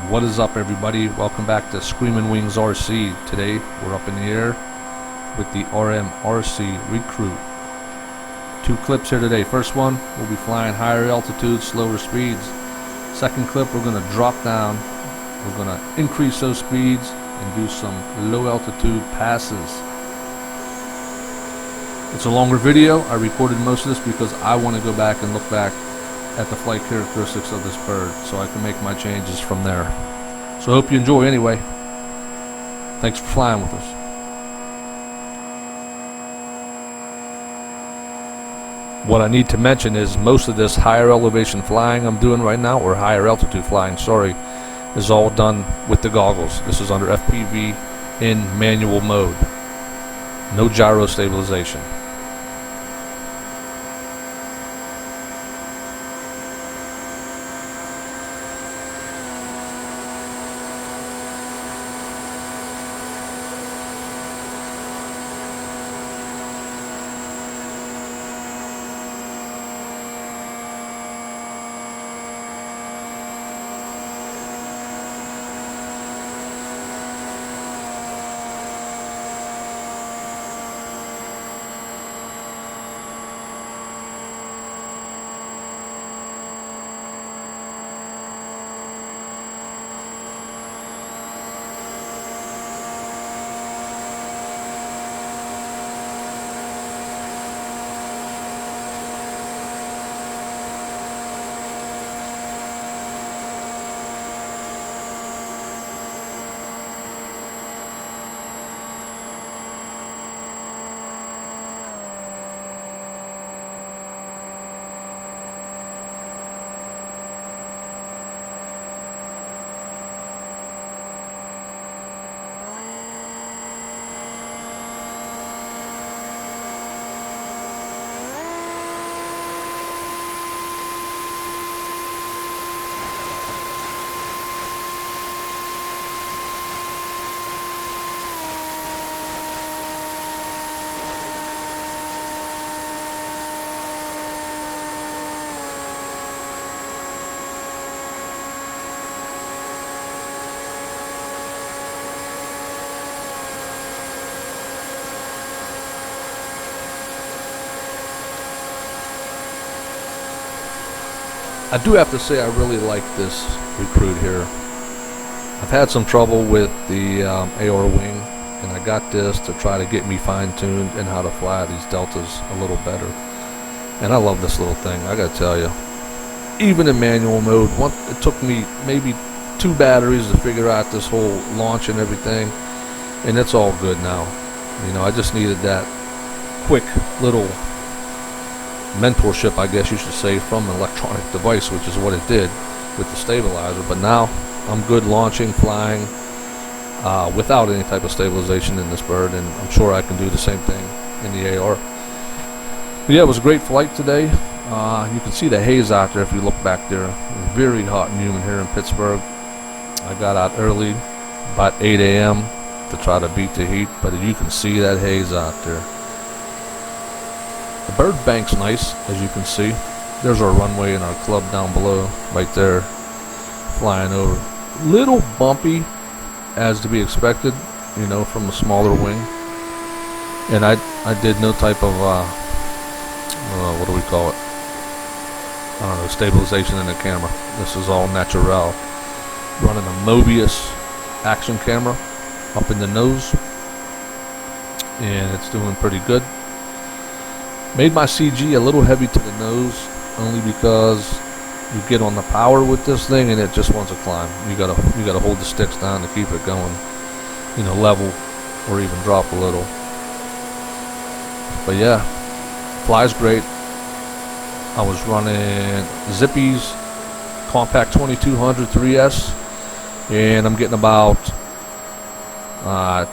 What is up, everybody? Welcome back to Screaming Wings RC. Today we're up in the air with the Rmrc Recruit. Two clips here today. First one, we'll be flying higher altitudes, slower speeds. Second clip, we're going to drop down. We're going to increase those speeds and do some low altitude passes. It's a longer video. I recorded most of this because I want to go back and look back at the flight characteristics of this bird so I can make my changes from there. So I hope you enjoy anyway. Thanks for flying with us. What I need to mention is most of this higher elevation flying I'm doing right now, or higher altitude flying, sorry, is all done with the goggles. This is under FPV in manual mode. No gyro stabilization. I do have to say I really like this Recruit here. I've had some trouble with the AR wing, and I got this to try to get me fine-tuned in how to fly these deltas a little better. And I love this little thing, I gotta tell you. Even in manual mode, it took me maybe 2 batteries to figure out this whole launch and everything, and it's all good now. You know, I just needed that quick little mentorship, I guess you should say, from an electronic device, which is what it did with the stabilizer. But now I'm good launching, flying without any type of stabilization in this bird, and I'm sure I can do the same thing in the AR. But yeah, it was a great flight today. You can see the haze out there if you look back there. Very hot and humid here in Pittsburgh. I got out early, about 8 a.m. to try to beat the heat, but you can see that haze out there. The bird bank's nice, as you can see. There's our runway and our club down below, right there, flying over. Little bumpy, as to be expected, you know, from a smaller wing. And I did no type of, what do we call it? I don't know, stabilization in the camera. This is all natural. Running a Mobius action camera up in the nose, and it's doing pretty good. Made my CG a little heavy to the nose, only because you get on the power with this thing and it just wants to climb. You gotta hold the sticks down to keep it going, you know, level or even drop a little. But yeah, flies great. I was running Zippy's Compact 2200 3S, and I'm getting about, I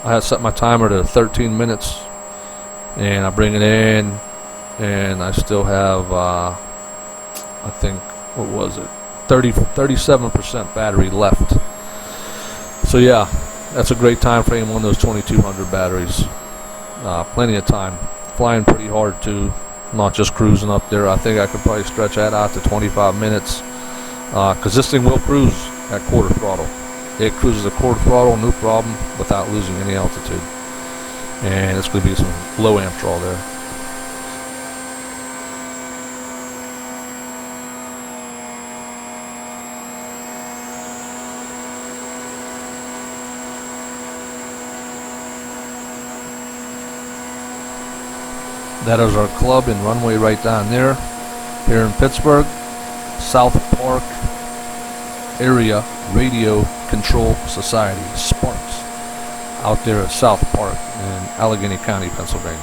had set my timer to 13 minutes. And I bring it in, and I still have, I think, what was it, 37% battery left. So yeah, that's a great time frame on those 2200 batteries. Plenty of time. Flying pretty hard too, not just cruising up there. I think I could probably stretch that out to 25 minutes, because this thing will cruise at quarter throttle. It cruises at quarter throttle, no problem, without losing any altitude. And it's going to be some low amp draw there. That is our club and runway right down there, here in Pittsburgh. South Park Area Radio Control Society, Sparks, out there at South Park in Allegheny County, Pennsylvania.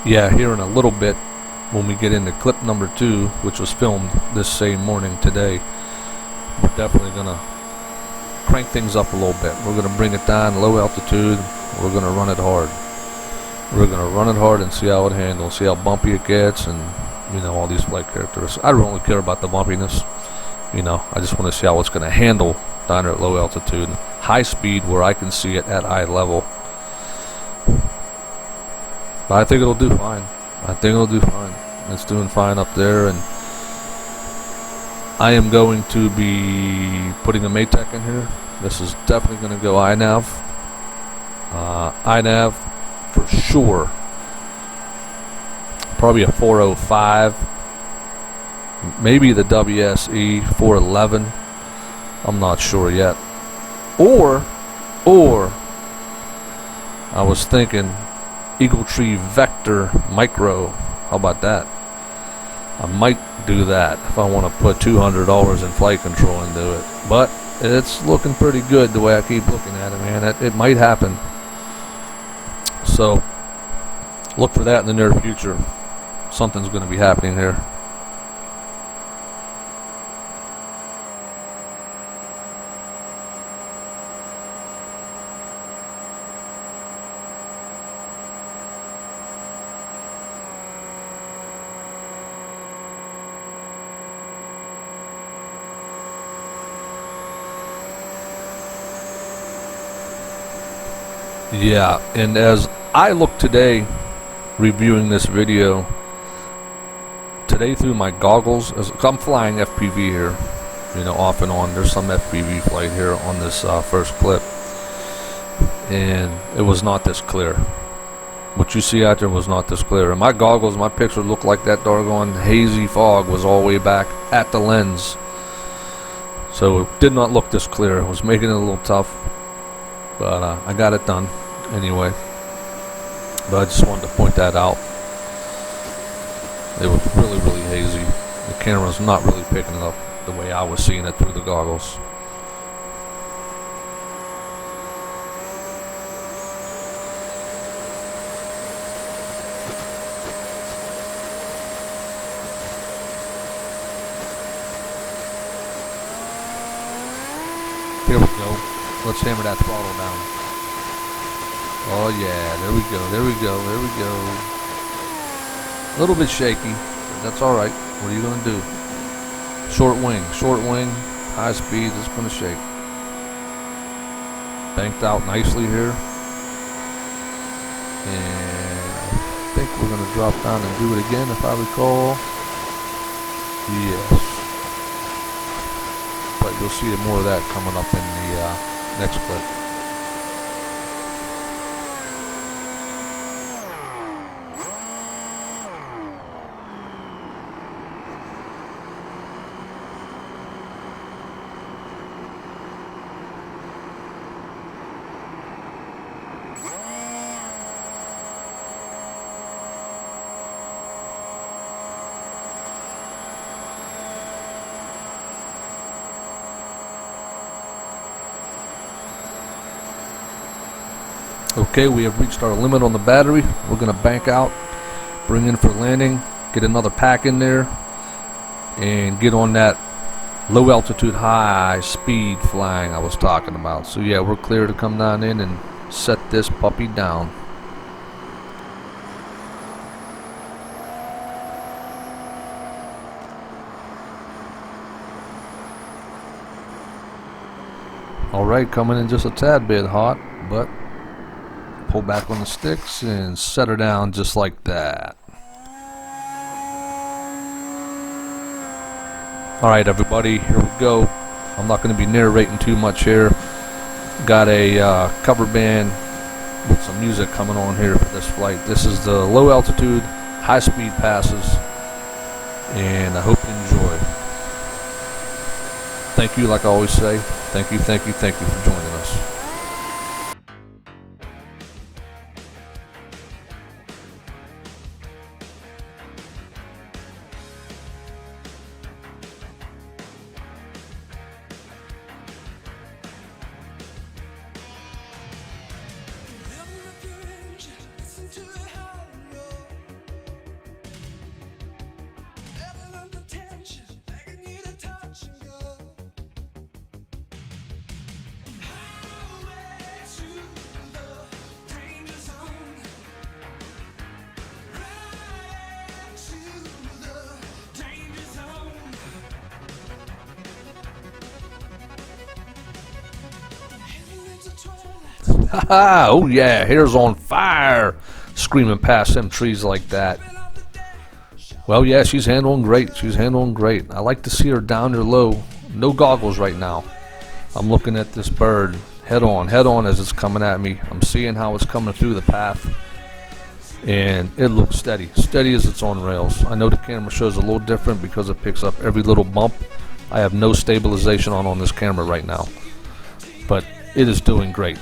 Yeah, here in a little bit, when we get into clip number 2, which was filmed this same morning today, we're definitely going to crank things up a little bit. We're going to bring it down low altitude. We're going to run it hard. We're going to run it hard and see how it handles, see how bumpy it gets, and, you know, all these flight characteristics. I don't really care about the bumpiness. You know, I just want to see how it's going to handle down there at low altitude. High speed where I can see it at eye level. But I think it'll do fine. I think it'll do fine. It's doing fine up there, and I am going to be putting a Maytech in here. This is definitely going to go iNav. iNav for sure. Probably a 405. Maybe the WSE 411. I'm not sure yet. Or I was thinking Eagle Tree Vector Micro. How about that? I might do that if I want to put $200 in flight control into it. But it's looking pretty good the way I keep looking at it, man. It might happen. So look for that in the near future. Something's going to be happening here. Yeah, and as I look today, reviewing this video, today through my goggles, as I'm flying FPV here, you know, off and on. There's some FPV flight here on this first clip, and it was not this clear. What you see out there was not this clear. And my goggles, my picture looked like that doggone hazy fog was all the way back at the lens. So it did not look this clear. It was making it a little tough, but I got it done anyway. But I just wanted to point that out. It was really, really hazy. The camera's not really picking it up the way I was seeing it through the goggles. Here we go. Let's hammer that throttle down. Oh yeah, there we go, there we go, there we go. A little bit shaky, but that's alright. What are you going to do? Short wing, high speed, it's going to shake. Banked out nicely here. And I think we're going to drop down and do it again if I recall. Yes. But you'll see more of that coming up in the next clip. Okay, we have reached our limit on the battery. We're going to bank out, bring in for landing, get another pack in there, and get on that low altitude, high speed flying I was talking about. So yeah, we're clear to come down in and set this puppy down. Alright, coming in just a tad bit hot, but pull back on the sticks and set her down just like that. Alright everybody, here we go. I'm not going to be narrating too much here. Got a cover band with some music coming on here for this flight. This is the low altitude, high speed passes, and I hope you enjoy. Thank you, like I always say. Thank you for joining us. Oh yeah, hair's on fire, screaming past them trees like that. Well, yeah, she's handling great. She's handling great. I like to see her down there low. No goggles right now. I'm looking at this bird head on as it's coming at me. I'm seeing how it's coming through the path, and it looks steady as it's on rails. I know the camera shows a little different because it picks up every little bump. I have no stabilization on this camera right now, but it is doing great.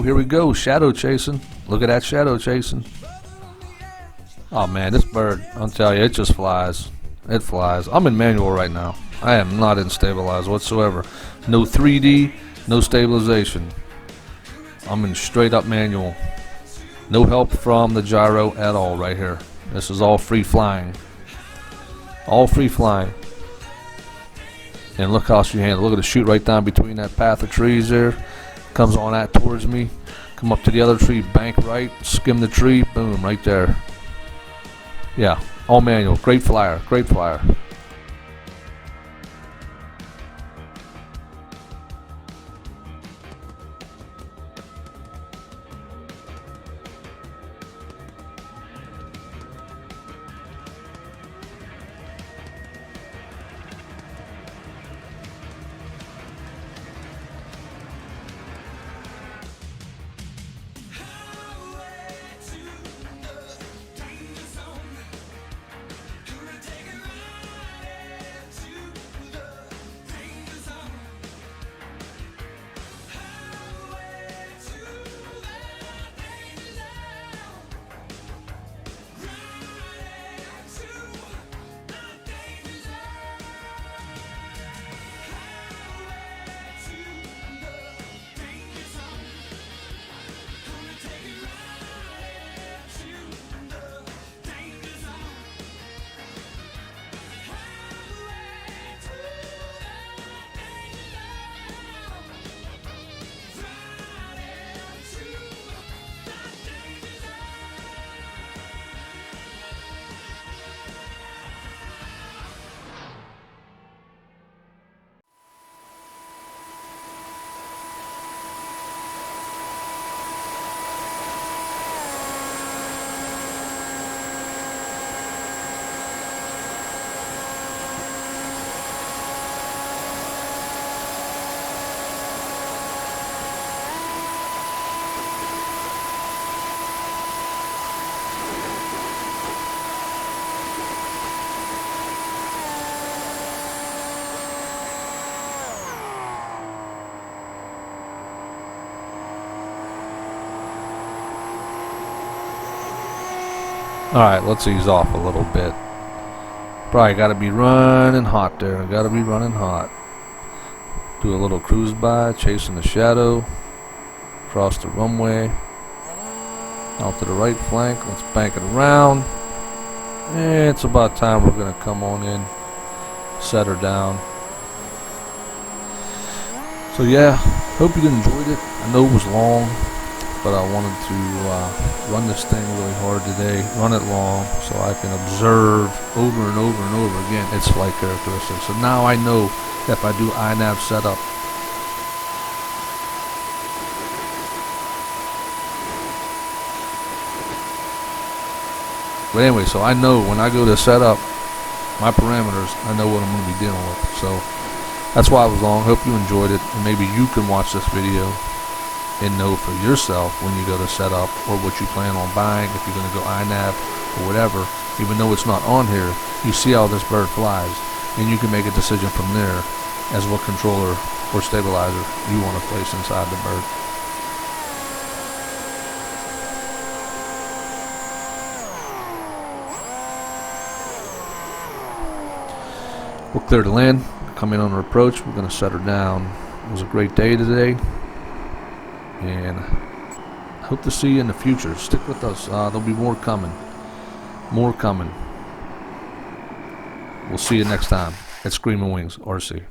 Here we go, shadow chasing. Look at that shadow chasing. Oh man, this bird, I'll tell you, it just flies. It flies. I'm in manual right now. I am not in stabilize whatsoever. No 3D, no stabilization. I'm in straight up manual. No help from the gyro at all right here. This is all free flying. All free flying. And look how she handles. Look at the chute right down between that path of trees there. Comes on that towards me, come up to the other tree, bank right, skim the tree, boom, right there. Yeah, all manual. Great flyer, great flyer. Alright, let's ease off a little bit. Probably gotta be running hot there. Gotta be running hot. Do a little cruise by, chasing the shadow. Cross the runway. Out to the right flank. Let's bank it around. And it's about time we're gonna come on in. Set her down. So yeah, hope you enjoyed it. I know it was long, but I wanted to run this thing really hard today, run it long, so I can observe over and over and over again its flight characteristics. So now I know if I do iNav setup, but anyway, so I know when I go to set up my parameters, I know what I'm going to be dealing with. So that's why it was long. Hope you enjoyed it, and maybe you can watch this video and know for yourself when you go to set up, or what you plan on buying, if you're going to go iNav or whatever. Even though it's not on here, you see how this bird flies, and you can make a decision from there as what controller or stabilizer you want to place inside the bird. We're clear to land. Coming on her approach, we're going to set her down. It was a great day today, and hope to see you in the future. Stick with us. There'll be more coming. More coming. We'll see you next time at Screaming Wings RC.